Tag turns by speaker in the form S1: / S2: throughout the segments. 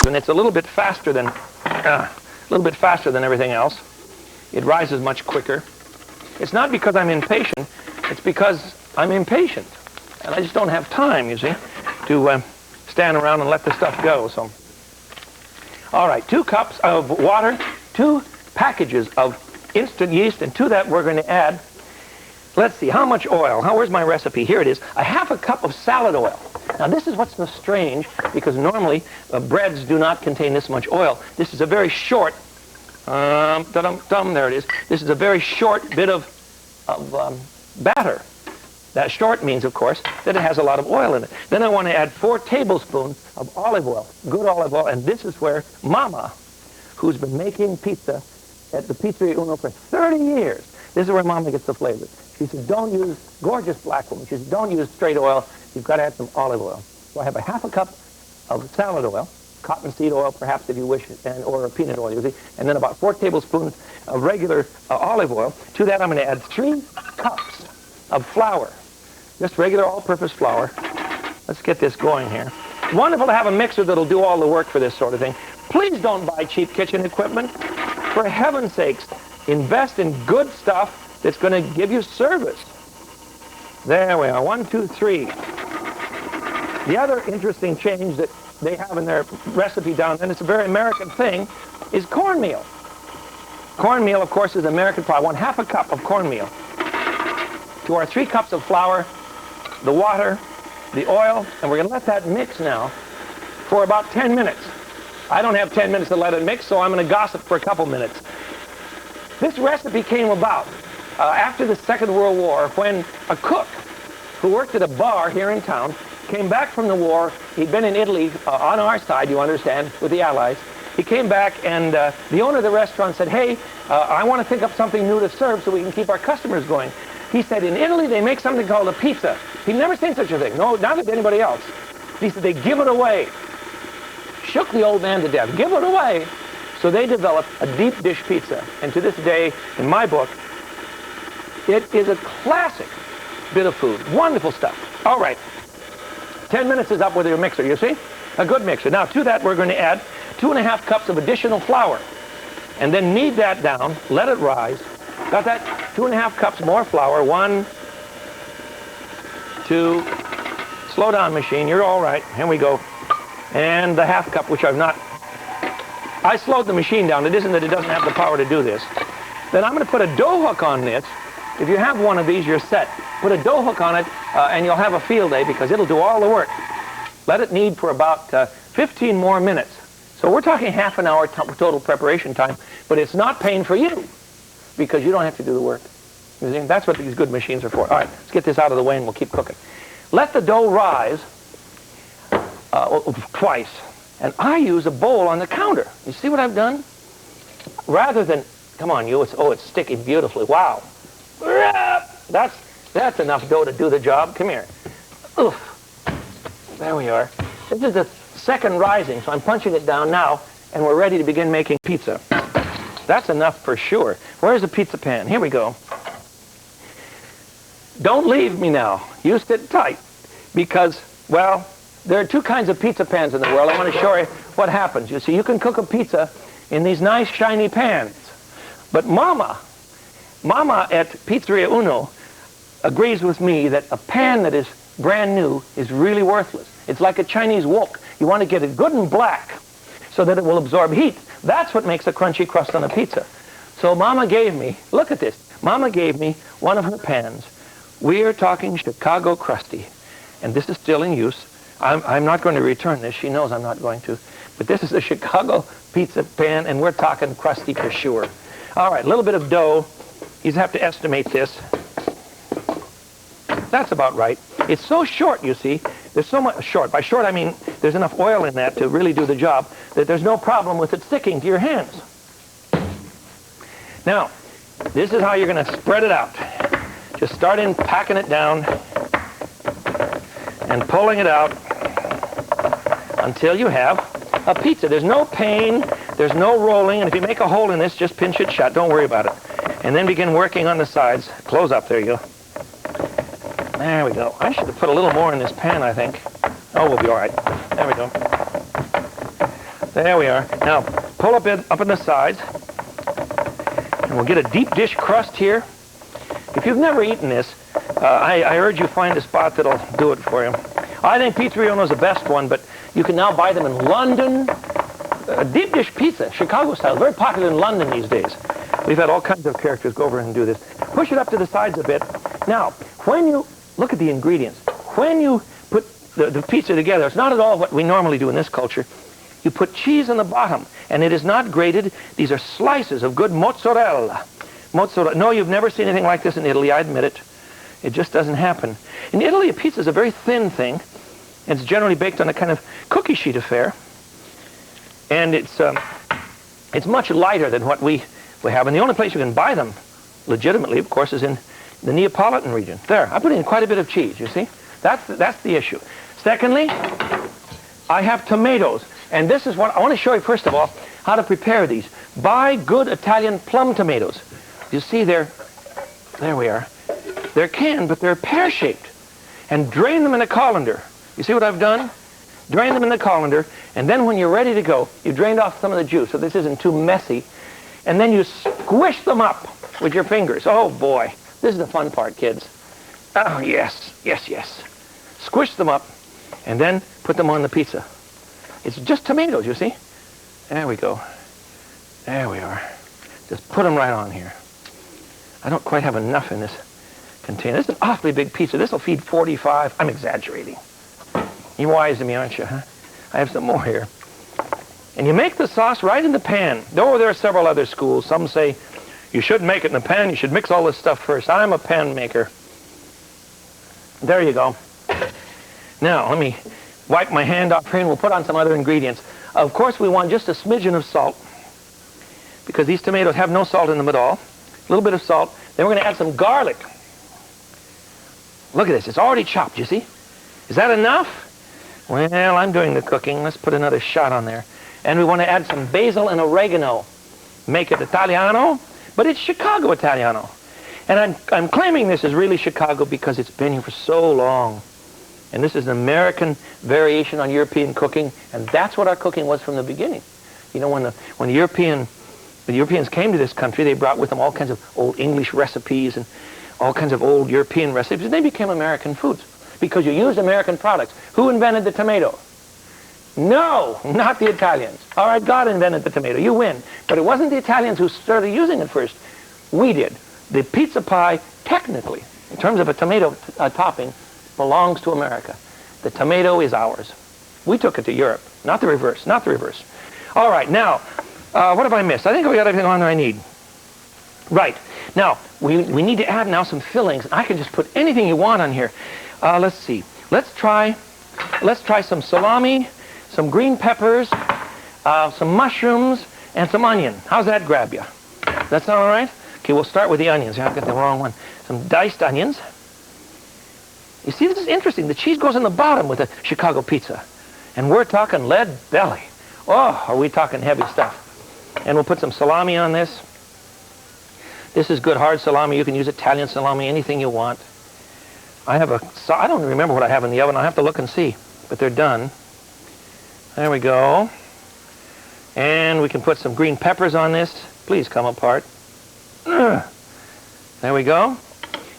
S1: and it's a little bit faster than everything else. It rises much quicker. It's not because I'm impatient. It's because I'm impatient, and I just don't have time, you see, to stand around and let the stuff go. So, all right, 2 cups of water, 2 packages of instant yeast, and to that we're going to add, let's see, how much oil? Where's my recipe? Here it is. A half a cup of salad oil. Now, this is what's so strange, because normally breads do not contain this much oil. This is a very short, there it is. This is a very short bit of batter. That short means, of course, that it has a lot of oil in it. Then I want to add 4 tablespoons of olive oil, good olive oil, and this is where Mama, who's been making pizza at the Pizzeria Uno for 30 years, this is where Mama gets the flavor. She says, don't use, gorgeous black woman, she says, don't use straight oil, you've got to add some olive oil. So I have a half a cup of salad oil, cottonseed oil perhaps if you wish, or peanut oil, you see, and then about 4 tablespoons of regular olive oil. To that I'm going to add 3 cups of flour, just regular all-purpose flour. Let's get this going here. Wonderful to have a mixer that'll do all the work for this sort of thing. Please don't buy cheap kitchen equipment. For heaven's sakes, invest in good stuff that's going to give you service. There we are, 1, 2, 3. The other interesting change that they have in their recipe down there, and it's a very American thing, is cornmeal. Cornmeal, of course, is American product. 1/2 a cup of cornmeal to our 3 cups of flour, the water, the oil, and we're going to let that mix now for about 10 minutes. I don't have 10 minutes to let it mix, so I'm going to gossip for a couple minutes. This recipe came about after the Second World War, when a cook who worked at a bar here in town came back from the war. He'd been in Italy on our side, you understand, with the Allies. He came back, and the owner of the restaurant said, hey, I want to think up something new to serve so we can keep our customers going. He said, in Italy, they make something called a pizza. He'd never seen such a thing. No, neither did anybody else. He said, they give it away. Shook the old man to death. Give it away. So they developed a deep dish pizza. And to this day, in my book, it is a classic bit of food. Wonderful stuff. All right. 10 minutes is up with your mixer, you see? A good mixer. Now, to that, we're going to add 2.5 cups of additional flour. And then knead that down. Let it rise. Got that? 2.5 cups more flour. 1, 2. Slow down, machine. You're all right. Here we go. And the half cup, which I've not. I slowed the machine down. It isn't that it doesn't have the power to do this. Then I'm going to put a dough hook on this. If you have one of these, you're set. Put a dough hook on it, and you'll have a field day because it'll do all the work. Let it knead for about 15 more minutes. So we're talking half an hour total preparation time, but it's not paying for you because you don't have to do the work. You see? That's what these good machines are for. All right, let's get this out of the way and we'll keep cooking. Let the dough rise twice, and I use a bowl on the counter. You see what I've done? Rather than, come on, you, it's sticking beautifully. Wow. That's enough dough to do the job. Come here. Oof. There we are. This is the second rising, so I'm punching it down now, and we're ready to begin making pizza. That's enough for sure. Where's the pizza pan? Here we go. Don't leave me now. You sit tight, because, well, there are 2 kinds of pizza pans in the world. I want to show you what happens. You see, you can cook a pizza in these nice, shiny pans. But Mama at Pizzeria Uno agrees with me that a pan that is brand new is really worthless. It's like a Chinese wok. You want to get it good and black so that it will absorb heat. That's what makes a crunchy crust on a pizza. So Mama gave me, look at this, Mama gave me one of her pans. We're talking Chicago crusty, and this is still in use. I'm not going to return this. She knows I'm not going to. But this is a Chicago pizza pan, and we're talking crusty for sure. All right, a little bit of dough. You have to estimate this. That's about right. It's so short, you see. There's so much short. By short, I mean there's enough oil in that to really do the job that there's no problem with it sticking to your hands. Now, this is how you're going to spread it out. Just start in packing it down and pulling it out until you have a pizza. There's no pain, there's no rolling, and if you make a hole in this, just pinch it shut. Don't worry about it. And then begin working on the sides. Close up, there you go. There we go. I should have put a little more in this pan, I think. Oh, we'll be all right. There we go. There we are. Now, pull up in the sides, and we'll get a deep dish crust here. If you've never eaten this, I urge you find a spot that'll do it for you. I think Pizzeria Uno is the best one, but you can now buy them in London. Deep dish pizza, Chicago style, very popular in London these days. We've had all kinds of characters go over and do this. Push it up to the sides a bit. Now, when you look at the ingredients, when you put the pizza together, it's not at all what we normally do in this culture. You put cheese on the bottom, and it is not grated. These are slices of good mozzarella. Mozzarella. No, you've never seen anything like this in Italy, I admit it. It just doesn't happen. In Italy, a pizza is a very thin thing. It's generally baked on a kind of cookie sheet affair. And it's much lighter than what we have. And the only place you can buy them legitimately, of course, is in the Neapolitan region. There, I put in quite a bit of cheese, you see? That's the issue. Secondly, I have tomatoes. And this is what I want to show you, first of all, how to prepare these. Buy good Italian plum tomatoes. You see, there we are. They're canned, but they're pear-shaped. And drain them in a colander. You see what I've done? Drain them in the colander, and then when you're ready to go, you drained off some of the juice, so this isn't too messy. And then you squish them up with your fingers. Oh, boy. This is the fun part, kids. Oh, yes, yes, yes. Squish them up, and then put them on the pizza. It's just tomatoes, you see? There we go. There we are. Just put them right on here. I don't quite have enough in this container. This is an awfully big pizza. This will feed 45. I'm exaggerating. You're wise to me, aren't you, huh? I have some more here. And you make the sauce right in the pan. Though there are several other schools. Some say you shouldn't make it in the pan. You should mix all this stuff first. I'm a pan maker. There you go. Now, let me wipe my hand off here, and we'll put on some other ingredients. Of course, we want just a smidgen of salt, because these tomatoes have no salt in them at all. A little bit of salt. Then we're going to add some garlic. Look at this. It's already chopped, you see? Is that enough? Well, I'm doing the cooking. Let's put another shot on there. And we want to add some basil and oregano. Make it Italiano, but it's Chicago Italiano. And I'm claiming this is really Chicago because it's been here for so long. And this is an American variation on European cooking, and that's what our cooking was from the beginning. You know, when the Europeans came to this country, they brought with them all kinds of old English recipes and all kinds of old European recipes, and they became American foods because you used American products. Who invented the tomato? No, not the Italians. All right, God invented the tomato. You win. But it wasn't the Italians who started using it first. We did. The pizza pie, technically, in terms of a tomato topping, belongs to America. The tomato is ours. We took it to Europe. Not the reverse. Not the reverse. All right, now, what have I missed? I think we got everything on there I need. Right. Now, we need to add now some fillings. I can just put anything you want on here. Let's see. Let's try some salami, some green peppers, some mushrooms, and some onion. How's that grab you? That sound all right? Okay, we'll start with the onions. Yeah, I've got the wrong one. Some diced onions. You see, this is interesting. The cheese goes in the bottom with a Chicago pizza. And we're talking lead belly. Oh, are we talking heavy stuff. And we'll put some salami on this. This is good hard salami. You can use Italian salami, anything you want. I don't remember what I have in the oven. I'll have to look and see. But they're done. There we go. And we can put some green peppers on this. Please come apart. There we go.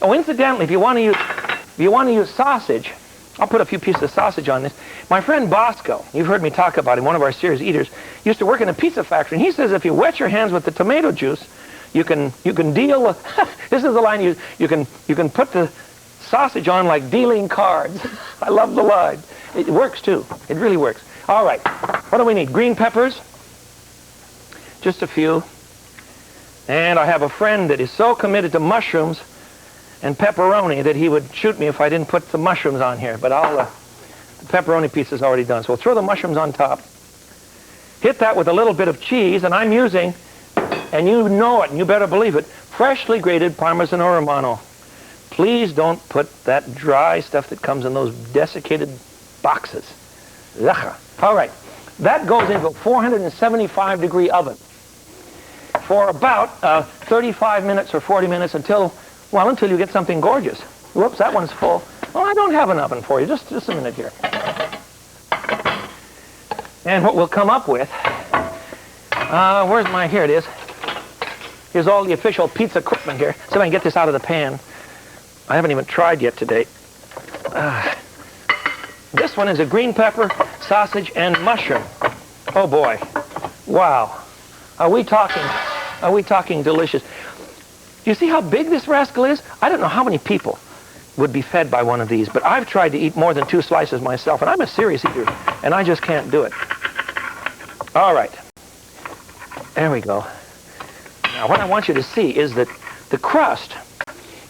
S1: Oh, incidentally, if you want to use sausage, I'll put a few pieces of sausage on this. My friend Bosco, you've heard me talk about him, one of our serious eaters, used to work in a pizza factory, and he says if you wet your hands with the tomato juice, you can deal with, this is the line you can put the sausage on like dealing cards. I love the line. It works too. It really works. All right. What do we need? Green peppers. Just a few. And I have a friend that is so committed to mushrooms and pepperoni that he would shoot me if I didn't put some mushrooms on here. But the pepperoni piece is already done. So we'll throw the mushrooms on top. Hit that with a little bit of cheese, and I'm using, and you know it, and you better believe it, freshly grated Parmesan Romano. Please don't put that dry stuff that comes in those desiccated boxes. Ugh. All right. That goes into a 475-degree oven for about 35 minutes or 40 minutes until you get something gorgeous. Whoops, that one's full. Well, I don't have an oven for you. Just a minute here. And what we'll come up with, here it is. Here's all the official pizza equipment here. See if I can get this out of the pan. I haven't even tried yet today. This one is a green pepper, sausage, and mushroom. Oh boy. Wow. Are we talking delicious? Do you see how big this rascal is? I don't know how many people would be fed by one of these, but I've tried to eat more than 2 slices myself, and I'm a serious eater, and I just can't do it. All right. There we go. Now, what I want you to see is that the crust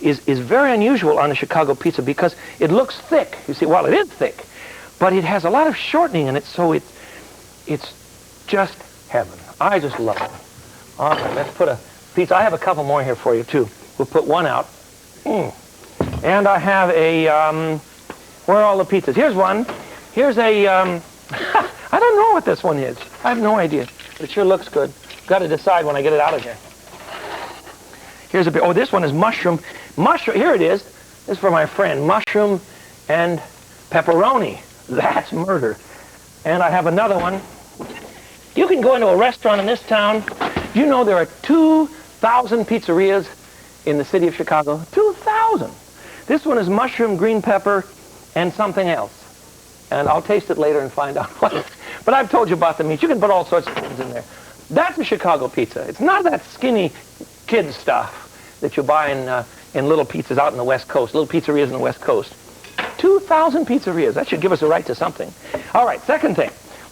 S1: is very unusual on a Chicago pizza because it looks thick. You see, well, it is thick, but it has a lot of shortening in it, so it's just heaven. I just love it. All right, let's put a pizza. I have a couple more here for you, too. We'll put one out. And I have a, where are all the pizzas? Here's one. Here's a, I don't know what this one is. I have no idea, but it sure looks good. Got to decide when I get it out of here. Here's a bit. Oh, this one is mushroom. Here it is. This is for my friend. Mushroom and pepperoni. That's murder. And I have another one. You can go into a restaurant in this town. You know there are 2,000 pizzerias in the city of Chicago. 2,000. This one is mushroom, green pepper, and something else. And I'll taste it later and find out what it is. But I've told you about the meat. You can put all sorts of things in there. That's a Chicago pizza. It's not that skinny kid stuff that you buy in little pizzas out in the West Coast, little pizzerias in the West Coast. 2,000 pizzerias. That should give us a right to something. All right, second thing.